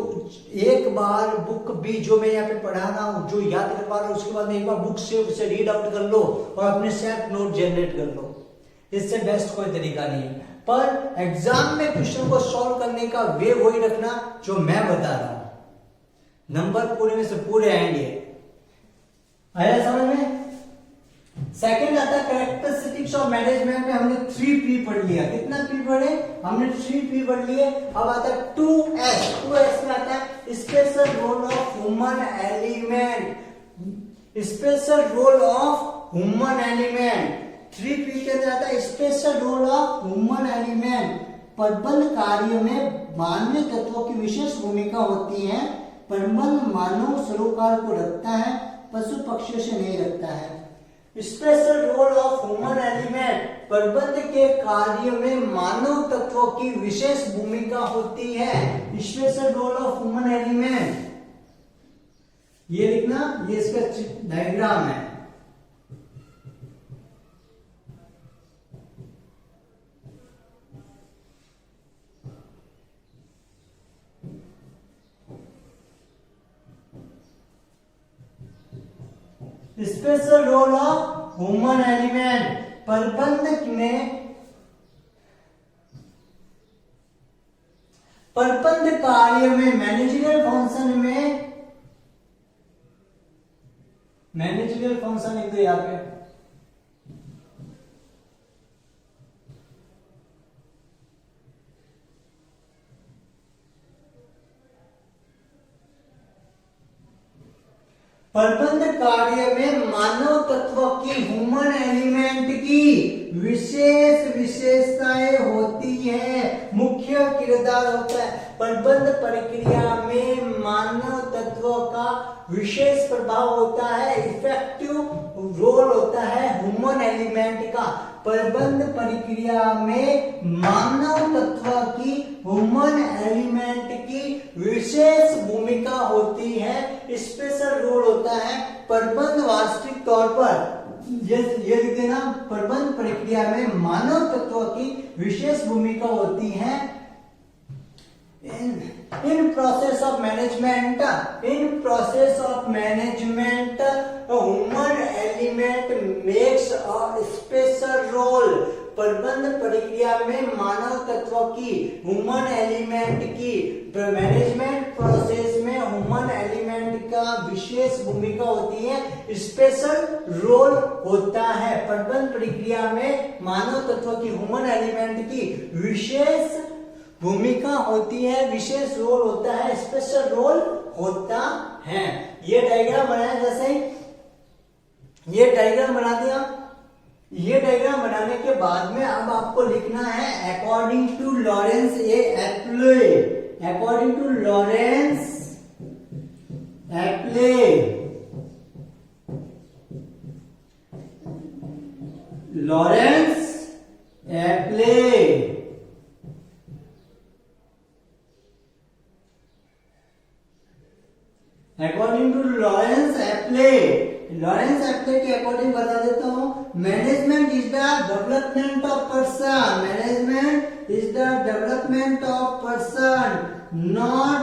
एक बार बुक भी जो मैं यहाँ पे पढ़ा रहा हूँ, जो याद करवा रहा हूँ, उसके बाद एक बार बुक से उसे रीड आउट कर लो और अपने सेल्फ नोट जनरेट कर लो। इससे बेस्ट कोई तरीका नहीं है। पर एग्जाम में क्वेश्चन को सॉल्व करने का वे वही रखना जो मैं बता रहा हूं। नंबर पूरे में से पूरे आएंगे। आया समझ में? सेकंड आता है कैरेक्टरिस्टिक्स ऑफ मैनेजमेंट में हमने 3P पढ़ लिया। कितना P पढ़े? हमने 3P पढ़ लिए। अब आता है 2S में आता है special role of human element. Special role of human element 3P के अंदर आता है special role of human element. प्रबंध कार्य में मानवीय तत्वों की विशेष भूमिका होती है। प्रबंध मानव सरोकार को रखता है, पशु पक्षियों से नहीं रखता है। Special role of human element, प्रबंध के कार्य में मानव तत्वों की विशेष भूमिका होती है। Special role of human element ये लिखना, ये इसका डायग्राम है। Special role of human element, प्रबंधक में कार्य में मैनेजरियल फंक्शन लिख दो यहाँ पे। प्रबंध कार्य में मानव तत्व की ह्यूमन एलिमेंट की विशेष विशेषताएं होती है, मुख्य किरदार होता है। प्रबंध प्रक्रिया में मानव तत्व का विशेष प्रभाव होता है, इफेक्टिव रोल होता है ह्यूमन एलिमेंट का। प्रबंध प्रक्रिया में मानव तत्व की ह्यूमन एलिमेंट की विशेष भूमिका होती है, स्पेशल रोल होता है। प्रबंध वास्तविक तौर पर ये लिख देना, प्रबंध प्रक्रिया में मानव तत्व की विशेष भूमिका होती है। In process of management, human element makes a special role. प्रबंध प्रक्रिया में मानव तत्व की ह्यूमन एलिमेंट की मैनेजमेंट प्रोसेस में ह्यूमन एलिमेंट का विशेष भूमिका होती है, स्पेशल रोल होता है। प्रबंध प्रक्रिया में मानव तत्व की ह्यूमन एलिमेंट की विशेष भूमिका होती है, विशेष रोल होता है, स्पेशल रोल होता है। ये डायग्राम बनाया, जैसे ये डायग्राम बना दिया। ये डायग्राम बनाने के बाद में अब आपको लिखना है according to Lawrence A Appley, according to Lawrence Appley, Lawrence Appley, according to Lawrence Appley, Lawrence Appley के अकॉर्डिंग बता देता हूं। Management is the development of person, management is the development of person, not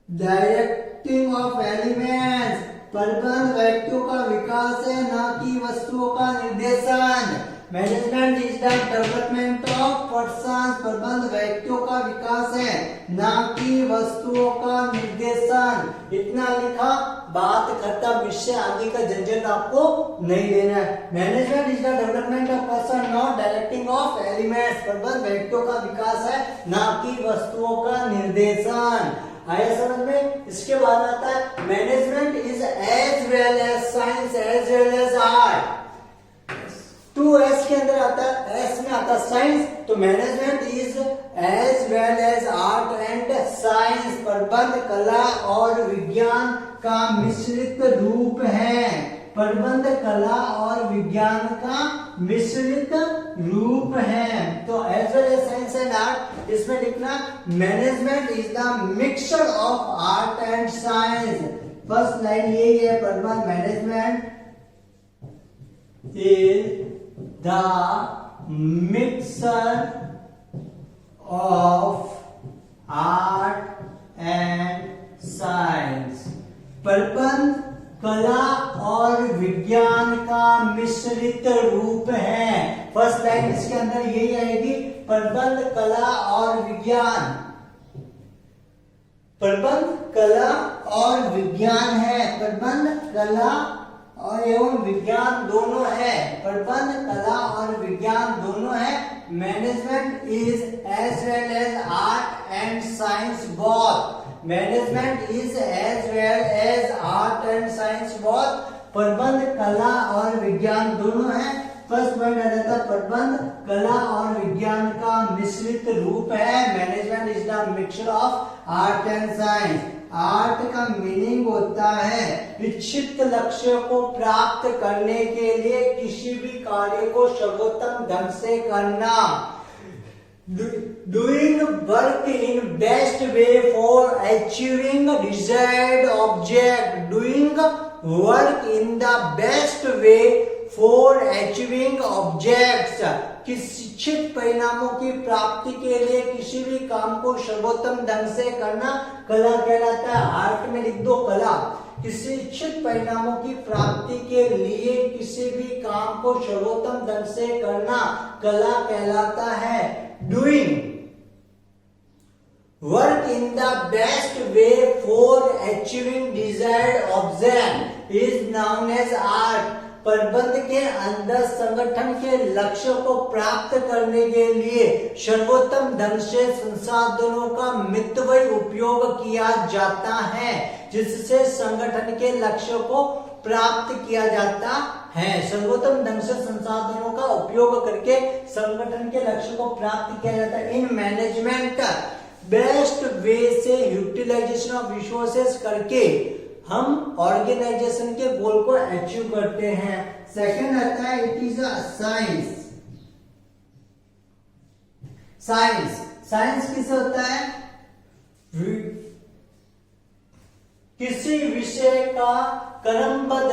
directing of elements. प्रबंध व्यक्तियों का विकास है, न कि वस्तुओं का निर्देशन। Management is the development of person, प्रबंध व्यक्तियों का विकास है, न कि वस्तुओं का निर्देशन। इतना लिखा, बात खत्म। इससे आगे का झंझट आपको नहीं लेना है। Management is the development of person, not directing of elements. प्रबंध व्यक्तियों का विकास है, न कि वस्तुओं का निर्देशन। आया समझ में? इसके बाद आता है management is as well as science as well as art. 2S के अंदर आता है, S में आता है साइंस, तो management is as well as art and science. प्रबंध कला और विज्ञान का मिश्रित रूप है, प्रबंध कला और विज्ञान का मिश्रित रूप है। तो as well as science and art, इसमें लिखना management is the mixture of art and science. First line यही है, प्रबंध management is the mixture of art and science। प्रबंध कला और विज्ञान का मिश्रित रूप है। फर्स्ट लाइन इसके अंदर यही आएगी, प्रबंध कला और विज्ञान। प्रबंध कला और विज्ञान है, प्रबंध कला और एवं विज्ञान दोनों है, प्रबंध कला और विज्ञान दोनों है। Management is as well as art and science both, management is as well as art and science both. प्रबंध कला और विज्ञान दोनों है। फर्स्ट पॉइंट आ जाता है, प्रबंध कला और विज्ञान का मिश्रित रूप है। Management is the mixture of art and science. Art का मीनिंग होता है इच्छित लक्ष्य को प्राप्त करने के लिए किसी भी कार्य को सर्वोत्तम ढंग से करना। Doing work in best way for achieving desired object, doing work in the best way for achieving objects. किसी इच्छित परिणामों की प्राप्ति के लिए किसी भी काम को सर्वोत्तम ढंग से करना कला कहलाता है। आर्ट में लिख दो कला। किसी इच्छित परिणामों की प्राप्ति के लिए किसी भी काम को सर्वोत्तम ढंग से करना कला कहलाता है। Doing in the best way for achieving desired object is known as art. प्रबंध के अंदर संगठन के लक्ष्य को प्राप्त करने के लिए सर्वोत्तम ढंग से संसाधनों का मितव्ययी उपयोग किया जाता है, जिससे संगठन के लक्ष्य को प्राप्त किया जाता है। सर्वोत्तम ढंग से संसाधनों का उपयोग करके संगठन के लक्ष्य को प्राप्त किया जाता है। इन मैनेजमेंट बेस्ट वे से यूटिलाइजेशन ऑफ रिसोर्सेज करके हम ऑर्गेनाइजेशन के गोल को अचीव करते हैं। सेकंड आता है it is a science. Science किसे होता है? किसी भी विषय का क्रमबद्ध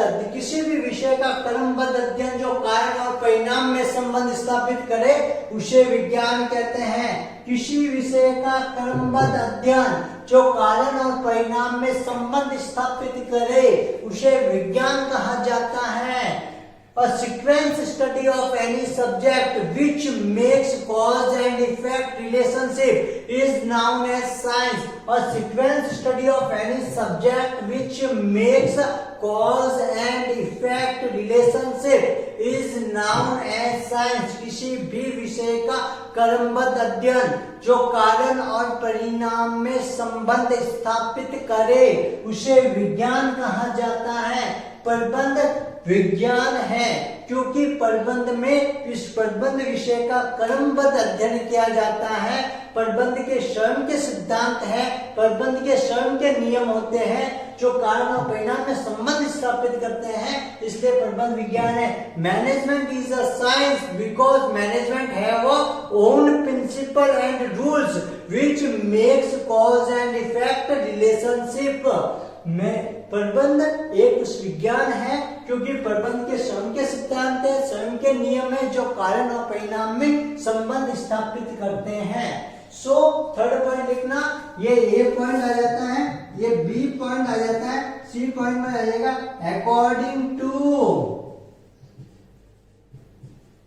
अध्ययन जो कारण और परिणाम में संबंध स्थापित करे उसे विज्ञान कहते हैं। किसी विषय का क्रमबद्ध अध्ययन जो कारण और परिणाम में संबंध स्थापित करे उसे विज्ञान कहा जाता है। A sequence study of any subject which makes cause and effect relationship is known as science. A sequence study of any subject which makes cause and effect relationship is known as science. किसी भी विषय का क्रमबद्ध अध्ययन जो कारण और परिणाम में संबंध स्थापित करे उसे विज्ञान कहा जाता है। प्रबंध विज्ञान है क्योंकि प्रबंध में इस प्रबंध विषय का क्रमबद्ध अध्ययन किया जाता है। प्रबंध के स्वयं के सिद्धांत है, प्रबंध के स्वयं के नियम होते हैं जो कारण और परिणाम में संबंध स्थापित करते हैं, इसलिए प्रबंध विज्ञान है। Management is a science because management have own principle and rules which makes cause and effect relationship. प्रबंध एक विज्ञान है क्योंकि प्रबंध के स्वयं के सिद्धांत है, स्वयं के नियम है जो कारण और परिणाम में संबंध स्थापित करते हैं। सो थर्ड पॉइंट लिखना, ये ए पॉइंट आ जाता है, ये बी पॉइंट आ जाता है, सी पॉइंट में आ जाएगा अकॉर्डिंग टू।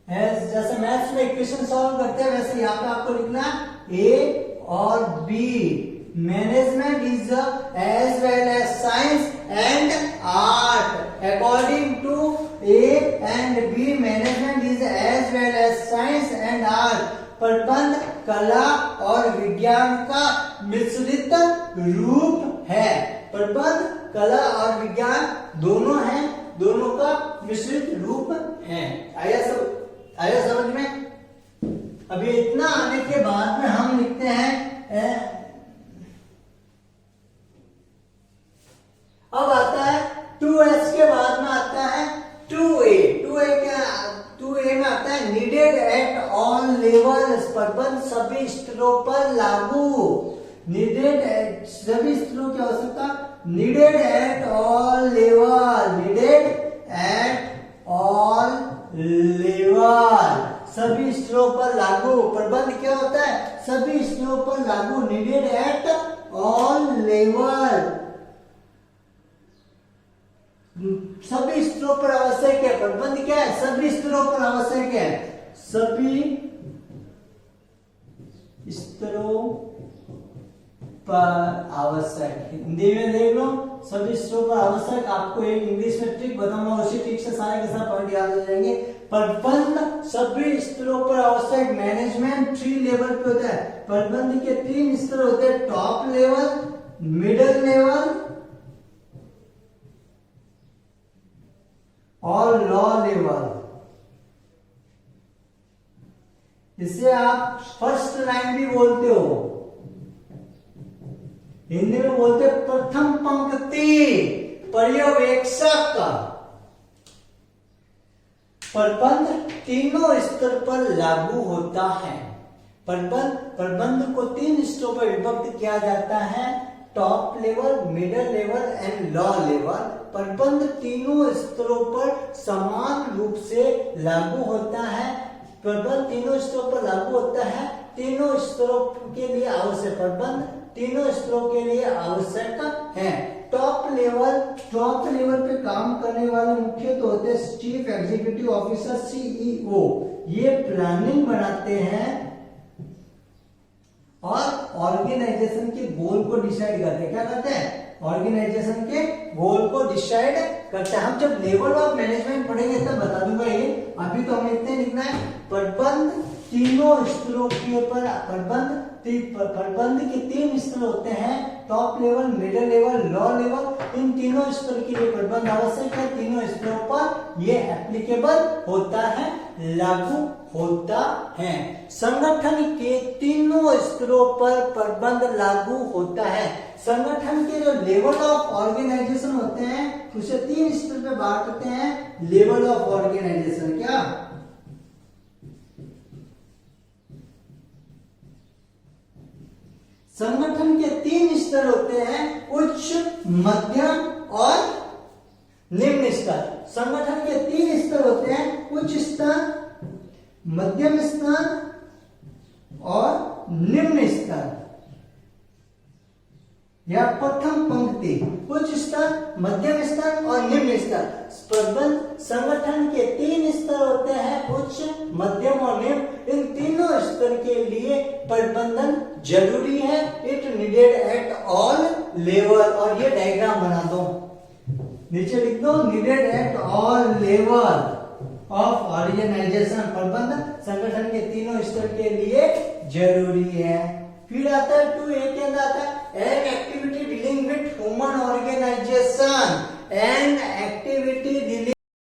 जैसे मैथ्स में इक्वेशन सॉल्व करते हैं वैसे यहाँ पे आपको लिखना ए और B. Management is as well as science and art. According to A and B management is as well as science and art. प्रबंध कला और विज्ञान का मिश्रित रूप है। प्रबंध कला और विज्ञान दोनों हैं, दोनों का मिश्रित रूप है। आया समझ में? अभी इतना आने के बाद में हम लिखते हैं अब आता है 2S के बाद में आता है 2A। 2A में आता है नीडेड एट ऑल लेवल्स। प्रबंध सभी स्तरों पर लागू। नीडेड एट सभी स्तरों की आवश्यकता। Needed at all level. Needed at all level सभी स्तरों पर लागू। प्रबंध क्या होता है? सभी स्तरों पर लागू। नीडेड एट ऑल लेवल सभी स्तरों पर आवश्यक है। प्रबंध क्या है? सभी स्तरों पर आवश्यक है। सभी स्तरों पर आवश्यक। हिंदी में देख लो, सभी स्तरों पर आवश्यक। आपको एक इंग्लिश में ट्रिक बताऊंगा, उसी ट्रिक से सारे के सारे पॉइंट याद हो जाएंगे। प्रबंध सभी स्तरों पर आवश्यक। मैनेजमेंट 3 लेवल पे होता है। प्रबंध के 3 स्तर होते हैं, टॉप लेवल, मिडिल लेवल और लॉ लेवल। इसे आप फर्स्ट लाइन भी बोलते हो, हिंदी में बोलते प्रथम पंक्ति। पर्यवेक्षक। प्रबंध तीनों स्तर पर लागू होता है। प्रबंध को 3 स्तरों पर विभक्त किया जाता है, top level, middle level and law level. प्रबंध तीनों स्तरों पर समान रूप से लागू होता है। प्रबंध तीनों स्तरों पर लागू होता है, तीनों स्तरों के लिए आवश्यक। प्रबंध तीनों स्तरों के लिए आवश्यक है। टॉप लेवल पे काम करने वाले मुख्य तो होते हैं चीफ एग्जीक्यूटिव ऑफिसर, सीईओ। ये प्लानिंग बनाते हैं और ऑर्गेनाइजेशन के गोल को डिसाइड करते हैं। क्या करते हैं? ऑर्गेनाइजेशन के गोल को डिसाइड करते हैं। हम जब लेवल ऑफ मैनेजमेंट पढ़ेंगे तब बता दूंगा ये, अभी तो हमें इतने लिखना है। प्रबंध तीनों स्तरों के ऊपर प्रबंध के 3 स्तर होते हैं, top level, middle level, low level. इन तीनों स्तर के लिए प्रबंध आवश्यक है। तीनों स्तरों पर ये एप्लीकेबल होता है, लागू होता है। संगठन के तीनों स्तरों पर प्रबंध लागू होता है। संगठन के जो लेवल ऑफ ऑर्गेनाइजेशन होते हैं उसे 3 स्तर पे बांटते हैं। लेवल ऑफ ऑर्गेनाइजेशन क्या? संगठन के 3 स्तर होते हैं, उच्च, मध्यम और निम्न स्तर। संगठन के 3 स्तर होते हैं, उच्च स्तर, मध्यम स्तर और निम्न स्तर। या प्रथम पंक्ति, उच्च स्तर, मध्यम स्तर और निम्न स्तर। प्रबंध संगठन के 3 स्तर होते हैं, उच्च, मध्यम और निम्न। इन तीनों स्तर के लिए प्रबंधन जरूरी है। It needed at all level. और ये डायग्राम बना दो, नीचे लिख दो, needed at all level of organization. प्रबंध संगठन के तीनों स्तर के लिए जरूरी है। फिर आता है 2A के अंदर आता है